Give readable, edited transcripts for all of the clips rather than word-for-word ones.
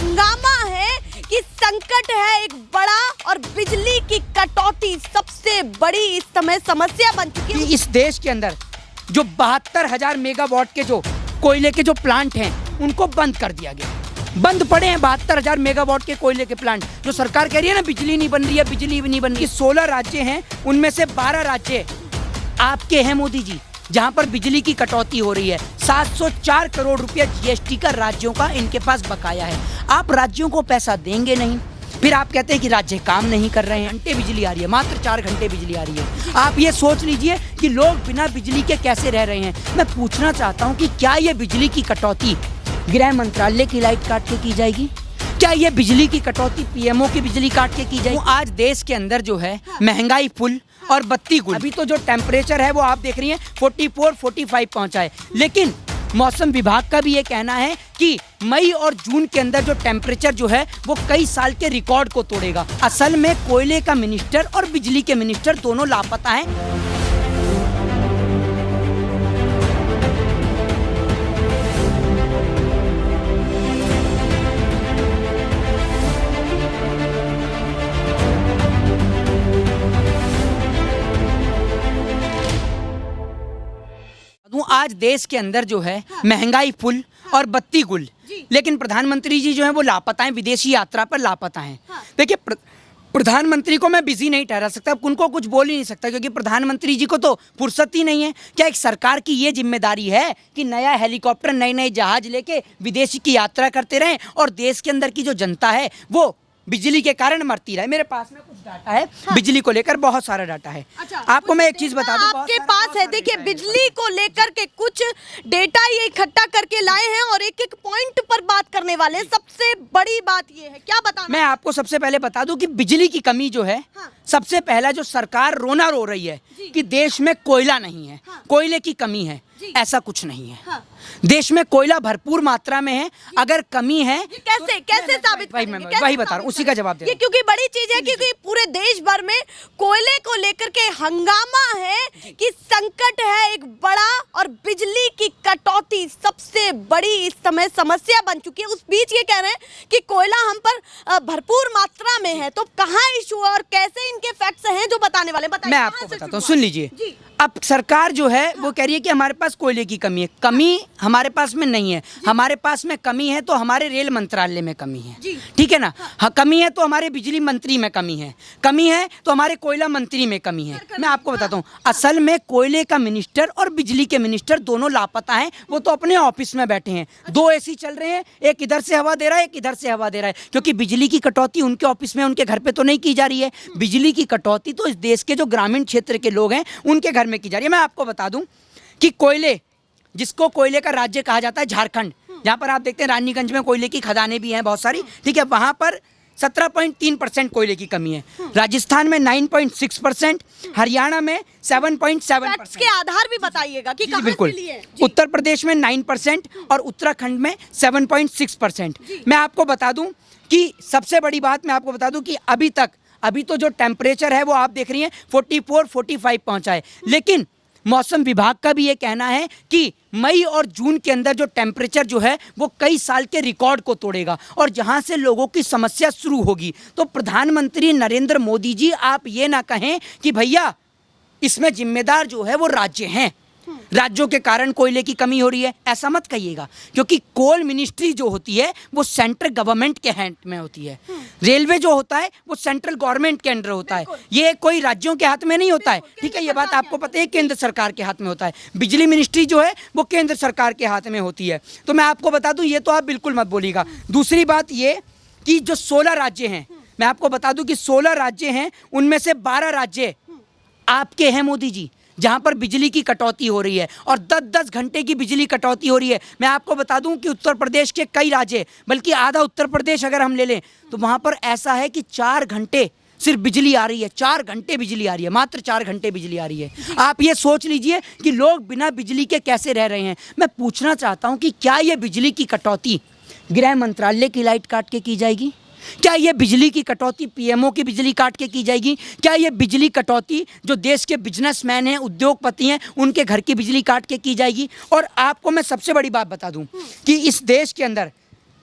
हंगामा है कि संकट है एक बड़ा और बिजली की कटौती सबसे बड़ी इस समय समस्या बन चुकी है। इस देश के अंदर जो 72,000 मेगावाट के जो कोयले के जो प्लांट हैं उनको बंद कर दिया गया। बंद पड़े हैं 72,000 मेगावाट के कोयले के प्लांट। जो सरकार कह रही है ना बिजली नहीं बन रही है, बिजली नहीं बन रही है। 16 राज्य हैं, उनमें से 12 राज्य आपके हैं मोदी जी, जहां पर बिजली की कटौती हो रही है। 704 करोड़ रुपया जीएसटी का राज्यों का इनके पास बकाया है। आप राज्यों को पैसा देंगे नहीं, फिर आप कहते हैं कि राज्य काम नहीं कर रहे हैं। घंटे बिजली आ रही है, मात्र 4 घंटे बिजली आ रही है। आप ये सोच लीजिए कि लोग बिना बिजली के कैसे रह रहे हैं। मैं पूछना चाहता हूँ कि क्या ये बिजली की कटौती गृह मंत्रालय की लाइट काट के की जाएगी? क्या ये बिजली की कटौती पीएमओ की बिजली काट के की जाएगी? आज देश के अंदर जो है महंगाई फुल और बत्ती गुल। अभी तो जो टेम्परेचर है वो आप देख रही हैं 44-45 पहुंचा है, लेकिन मौसम विभाग का भी ये कहना है कि मई और जून के अंदर जो टेम्परेचर जो है वो कई साल के रिकॉर्ड को तोड़ेगा। असल में कोयले का मिनिस्टर और बिजली के मिनिस्टर दोनों लापता हैं। आज देश के अंदर जो है महंगाई फुल और बत्ती गुल, लेकिन प्रधानमंत्री जी जो है वो लापता हैं, विदेशी यात्रा पर लापता हैं। देखिए प्रधानमंत्री को मैं बिजी नहीं ठहरा सकता, उनको कुछ बोल ही नहीं सकता, क्योंकि प्रधानमंत्री जी को तो फुर्सत ही नहीं है। क्या एक सरकार की ये जिम्मेदारी है कि नया हेलीकॉप्टर नए नए जहाज लेके विदेशी की यात्रा करते रहें और देश के अंदर की जो जनता है वो बिजली के कारण मरती रहे? मेरे पास में कुछ डाटा है, बिजली को लेकर बहुत सारा डाटा है। आपको मैं एक चीज बता दूं, आपके पास है, देखिए बिजली को लेकर के कुछ डेटा ये इकट्ठा करके लाए हैं और एक एक पॉइंट पर बात करने वाले हैं। सबसे बड़ी बात ये है, क्या बताना? मैं आपको सबसे पहले बता दूं कि बिजली की कमी जो है, सबसे पहला जो सरकार रोना रो रही है कि देश में कोयला नहीं है, कोयले की कमी है। ऐसा कुछ नहीं है, देश में कोयला भरपूर मात्रा में है। अगर कमी है कैसे कैसे साबित? वही बता रहा हूँ, उसी का जवाब दे रहा हूं। क्योंकि बड़ी चीज है, क्योंकि पूरे देश भर में कोयले को लेकर के हंगामा है कि संकट है एक बड़ा और बिजली की कटौती सबसे बड़ी इस समय समस्या बन चुकी है। उस बीच ये कह रहे हैं कि कोयला हम पर भरपूर मात्रा में है, तो कहाँ इशू और कैसे इनके फैक्ट्स हैं जो बताने वाले? मैं आपको बताता हूँ, सुन लीजिए। अब सरकार जो है वो कह रही है कि हमारे पास कोयले की कमी है। कमी हमारे पास में नहीं है, हमारे पास में कमी है तो हमारे रेल मंत्रालय में कमी है, ठीक है ना। हाँ, कमी है तो हमारे बिजली मंत्री में कमी है, कमी है तो हमारे कोयला मंत्री में कमी है। मैं आपको बताता हूँ, असल में कोयले का मिनिस्टर और बिजली के मिनिस्टर दोनों लापता हैं। वो तो अपने ऑफिस में बैठे हैं, 2 एसी चल रहे हैं, एक इधर से हवा दे रहा है, एक इधर से हवा दे रहा है, क्योंकि बिजली की कटौती उनके ऑफिस में, उनके घर पे तो नहीं की जा रही है। बिजली की कटौती तो इस देश के जो ग्रामीण क्षेत्र के लोग हैं उनके घर में की जा रही है। मैं आपको बता दूं कि कोयले, जिसको कोयले का राज्य कहा जाता है झारखंड, जहां पर आप देखते हैं रानीगंज में कोयले की खदानें भी हैं बहुत सारी, ठीक है, वहां पर 17.3% कोयले की कमी है। राजस्थान में 9.6%, हरियाणा में 7.7%। के आधार भी बताइएगा कि कहां बिल्कुल से लिए? उत्तर प्रदेश में 9% और उत्तराखंड में 7.6%। मैं आपको बता दूं कि सबसे बड़ी बात मैं आपको बता दूं कि अभी तो जो टेम्परेचर है वो आप देख रही हैं 44-45 पहुंचा है, लेकिन मौसम विभाग का भी ये कहना है कि मई और जून के अंदर जो टेम्परेचर जो है वो कई साल के रिकॉर्ड को तोड़ेगा और जहां से लोगों की समस्या शुरू होगी। तो प्रधानमंत्री नरेंद्र मोदी जी, आप ये ना कहें कि भैया इसमें जिम्मेदार जो है वो राज्य हैं, राज्यों के कारण कोयले की कमी हो रही है, ऐसा मत कहिएगा, क्योंकि कोल मिनिस्ट्री जो होती है वो सेंट्रल गवर्नमेंट के हैंड में होती है। रेलवे जो होता है वो सेंट्रल गवर्नमेंट के अंडर होता है, ये कोई राज्यों के हाथ में नहीं होता है, ठीक है, ये बात आपको पता है, केंद्र सरकार के हाथ में होता है। बिजली मिनिस्ट्री जो है वो केंद्र सरकार के हाथ में होती है। तो मैं आपको बता दूं, ये तो आप बिल्कुल मत बोलिएगा। दूसरी बात ये कि जो 16 राज्य हैं, मैं आपको बता दूं कि 16 राज्य हैं, उनमें से 12 राज्य आपके हैं मोदी जी, जहां पर बिजली की कटौती हो रही है और 10-10 घंटे की बिजली कटौती हो रही है। मैं आपको बता दूं कि उत्तर प्रदेश के कई राज्य, बल्कि आधा उत्तर प्रदेश अगर हम ले लें तो वहां पर ऐसा है कि 4 घंटे सिर्फ बिजली आ रही है, 4 घंटे बिजली आ रही है, मात्र 4 घंटे बिजली आ रही है। आप ये सोच लीजिए कि लोग बिना बिजली के कैसे रह रहे हैं। मैं पूछना चाहता हूं कि क्या ये बिजली की कटौती गृह मंत्रालय की लाइट काट के की जाएगी? क्या ये बिजली की कटौती पीएमओ की बिजली काट के की जाएगी? क्या ये बिजली कटौती जो देश के बिजनेसमैन हैं, उद्योगपति हैं, उनके घर की बिजली काट के की जाएगी? और आपको मैं सबसे बड़ी बात बता दूं कि इस देश के अंदर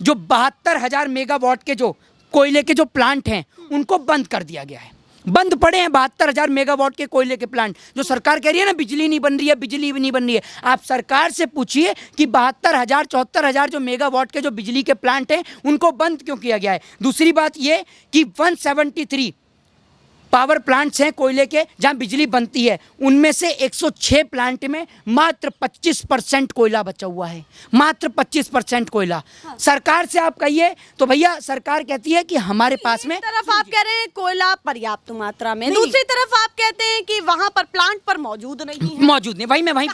जो 72,000 मेगावाट के जो कोयले के जो प्लांट हैं उनको बंद कर दिया गया है। बंद पड़े हैं 72,000 मेगावाट के कोयले के प्लांट। जो सरकार कह रही है ना बिजली नहीं बन रही है, बिजली नहीं बन रही है, आप सरकार से पूछिए कि 72,000 74,000 जो मेगावाट के जो बिजली के प्लांट हैं उनको बंद क्यों किया गया है। दूसरी बात ये कि 173 पावर प्लांट्स हैं कोयले के जहां बिजली बनती है, उनमें से 106 प्लांट में मात्र 25% कोयला बचा हुआ है, मात्र 25% कोयला। हाँ। सरकार से आप कहिए तो भैया सरकार कहती है कि हमारे पास में, तरफ आप कह रहे हैं कोयला पर्याप्त मात्रा में, दूसरी तरफ आप कहते हैं कि वहां पर प्लांट पर मौजूद नहीं है, मौजूद नहीं। वही मैं वहीं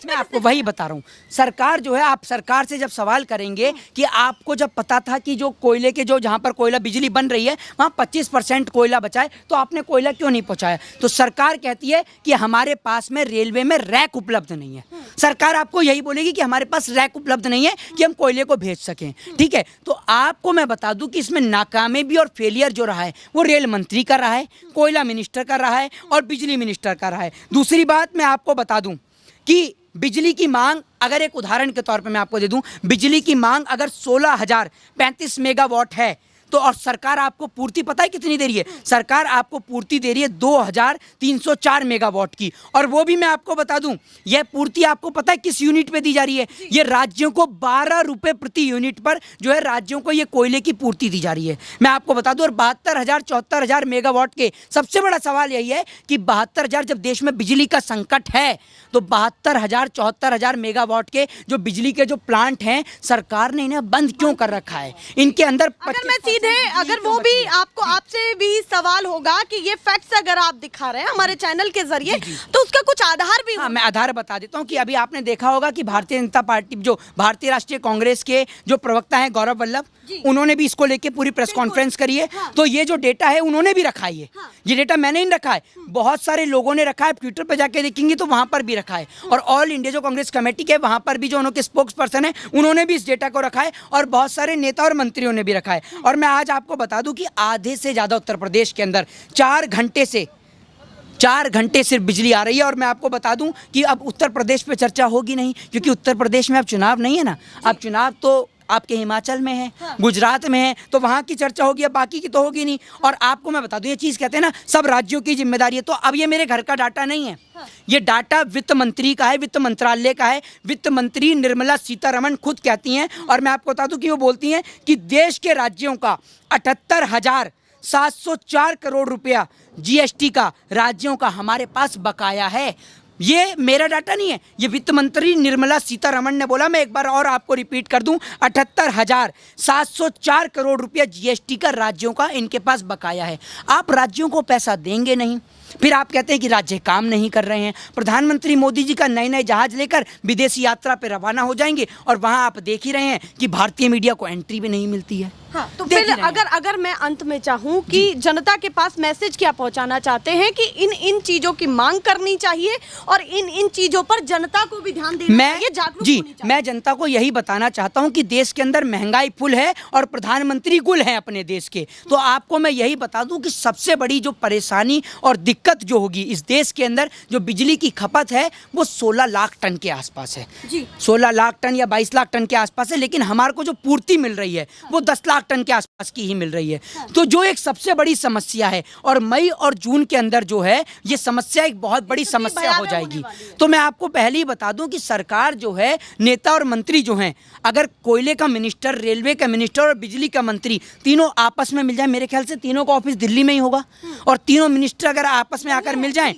मैं आपको वही बता रहा हूँ। सरकार जो है, आप सरकार से जब सवाल करेंगे कि आपको जब पता था कि जो कोयले के जो जहां पर कोयला बिजली बन रही है वहां 25% कोयला बचा है तो आपने कोयला क्यों नहीं पहुंचाया, तो सरकार कहती है कि हमारे पास में रेलवे में रैक उपलब्ध नहीं है। सरकार आपको यही बोलेगी कि हमारे पास रैक उपलब्ध नहीं है कि हम कोयले को भेज सकें। ठीक है, तो आपको मैं बता दूं कि इसमें नाकामयाबी और फेलियर जो रहा है वो रेल मंत्री कर रहा है, कोयला मिनिस्टर कर रहा है और बिजली मिनिस्टर कर रहा है। दूसरी बात मैं आपको बता दूं कि बिजली की मांग, अगर एक उदाहरण के तौर पे मैं आपको दे दूं, बिजली की मांग अगर 16,035 मेगावाट है तो और सरकार आपको पूर्ति पता है कितनी दे रही है, सरकार आपको पूर्ति दे रही है 2,304 मेगावाट की। और वो भी मैं आपको बता दूं, यह पूर्ति आपको पता है किस यूनिट पे दी जा रही है, ये राज्यों को 12 रुपए प्रति यूनिट पर जो है राज्यों को ये कोयले की पूर्ति दी जा रही है। मैं आपको बता दूं, और 72,000 74,000 मेगावाट के सबसे बड़ा सवाल यही है कि 72,000 जब देश में बिजली का संकट है तो 72,000 74,000 मेगावाट के जो बिजली के जो प्लांट हैं सरकार ने इन्हें बंद क्यों कर रखा है। इनके अंदर अगर वो भी आपको, आपसे भी सवाल होगा कि ये फैक्ट्स अगर आप दिखा रहे हैं हमारे चैनल के जरिए तो उसका कुछ आधार भी। हाँ, मैं आधार बता देता हूँ कि अभी आपने देखा होगा कि भारतीय जनता पार्टी जो भारतीय राष्ट्रीय कांग्रेस के जो प्रवक्ता हैं गौरव वल्लभ, उन्होंने भी इसको लेके पूरी प्रेस कॉन्फ्रेंस करी है। हाँ। तो ये जो डेटा है उन्होंने भी रखा है, हाँ। ये डेटा मैंने नहीं रखा है, बहुत सारे लोगों ने रखा है, ट्विटर पे जाके देखेंगे तो वहां पर भी रखा है। और ऑल इंडिया जो कांग्रेस कमेटी के वहां पर भी जो उनके स्पोक्स पर्सन है उन्होंने भी इस डेटा को रखा है और बहुत सारे नेता और मंत्रियों ने भी रखा है। और मैं आज आपको बता दूं कि आधे से ज्यादा उत्तर प्रदेश के अंदर 4 घंटे सिर्फ बिजली आ रही है। और मैं आपको बता दूं कि अब उत्तर प्रदेश पे चर्चा होगी नहीं, क्योंकि उत्तर प्रदेश में अब चुनाव नहीं है ना, अब चुनाव तो आपके हिमाचल में है, हाँ। गुजरात में है, तो वहाँ की चर्चा होगी, अब बाकी की तो होगी नहीं। और आपको मैं बता दूं, ये चीज़ कहते हैं ना सब राज्यों की जिम्मेदारी है, तो अब ये मेरे घर का डाटा नहीं है, हाँ। ये डाटा वित्त मंत्री का है, वित्त मंत्रालय का है। वित्त मंत्री निर्मला सीतारमण खुद कहती हैं, और मैं आपको बता दूं कि वो बोलती हैं कि देश के राज्यों का 78,704 करोड़ रुपया GST का राज्यों का हमारे पास बकाया है। ये मेरा डाटा नहीं है, ये वित्त मंत्री निर्मला सीतारमण ने बोला। मैं एक बार और आपको रिपीट कर दूं, 78,704 करोड़ रुपया GST का राज्यों का इनके पास बकाया है। आप राज्यों को पैसा देंगे नहीं, फिर आप कहते हैं कि राज्य काम नहीं कर रहे हैं। प्रधानमंत्री मोदी जी का नए नए जहाज लेकर विदेशी यात्रा पर रवाना हो जाएंगे और वहां आप देख ही रहे हैं कि भारतीय मीडिया को एंट्री भी नहीं मिलती है। हाँ, तो फिर अगर मैं अंत में चाहूँ कि जनता के पास मैसेज क्या पहुंचाना चाहते हैं कि इन चीजों की मांग करनी चाहिए और इन चीजों पर जनता को भी ध्यान देना चाहिए, जागरूक होनी चाहिए। मैं जनता को यही बताना चाहता हूं कि देश के अंदर महंगाई फुल है और प्रधानमंत्री गुल है अपने देश के। तो आपको मैं यही बता दूं कि सबसे बड़ी जो परेशानी और दिक्कत जो होगी इस देश के अंदर, जो बिजली की खपत है वो 16 लाख टन के आसपास है, 16 लाख टन या 22 लाख टन के आसपास है। लेकिन हमारे को जो पूर्ति मिल रही है वो 10 लाख टन के आसपास की ही मिल रही है। तो जो एक सबसे बड़ी समस्या है, और मई और जून के अंदर जो है ये समस्या एक बहुत बड़ी समस्या हो जाएगी। तो मैं आपको पहले ही बता दूं कि सरकार जो है, नेता और मंत्री जो हैं, अगर कोयले का मिनिस्टर, रेलवे का मिनिस्टर और बिजली का मंत्री तीनों आपस में मिल जाए, मेरे ख्याल से तीनों का ऑफिस दिल्ली में ही होगा, और तीनों मिनिस्टर अगर आपस में आकर मिल जाएं,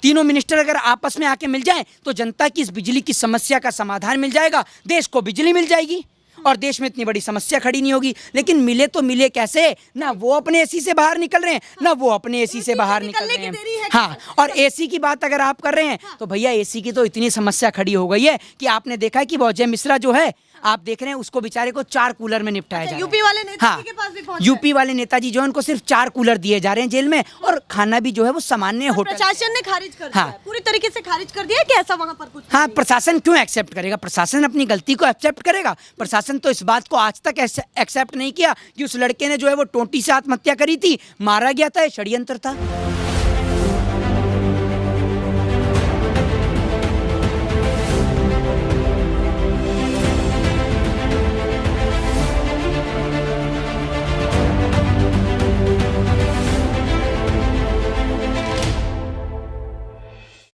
तीनों मिनिस्टर अगर आपस में आके मिल जाएं तो जनता की इस बिजली की समस्या का समाधान मिल जाएगा, देश को बिजली मिल जाएगी और देश में इतनी बड़ी समस्या खड़ी नहीं होगी। लेकिन मिले तो मिले कैसे, ना वो अपने एसी से बाहर निकल रहे हैं, ना वो अपने एसी से बाहर निकल रहे हैं। हाँ, और एसी की बात अगर आप कर रहे हैं तो भैया एसी की तो इतनी समस्या खड़ी हो गई है कि आपने देखा है कि अजय मिश्रा जो है, आप देख रहे हैं उसको बेचारे को 4 कूलर में निपटाया जा रहा है। यूपी वाले नेताजी के पास भी पहुंचे, यूपी वाले नेताजी जो उनको सिर्फ 4 कूलर दिए जा रहे हैं जेल में, और खाना भी जो है वो सामान्य होटल। प्रशासन ने खारिज कर दिया, पूरी तरीके से खारिज कर दिया कि ऐसा वहां पर कुछ। हाँ, प्रशासन क्यों एक्सेप्ट करेगा, प्रशासन अपनी गलती को एक्सेप्ट करेगा। प्रशासन तो इस बात को आज तक एक्सेप्ट नहीं किया कि उस लड़के ने जो है वो टोंटी से आत्महत्या करी थी, मारा गया था, षड्यंत्र था।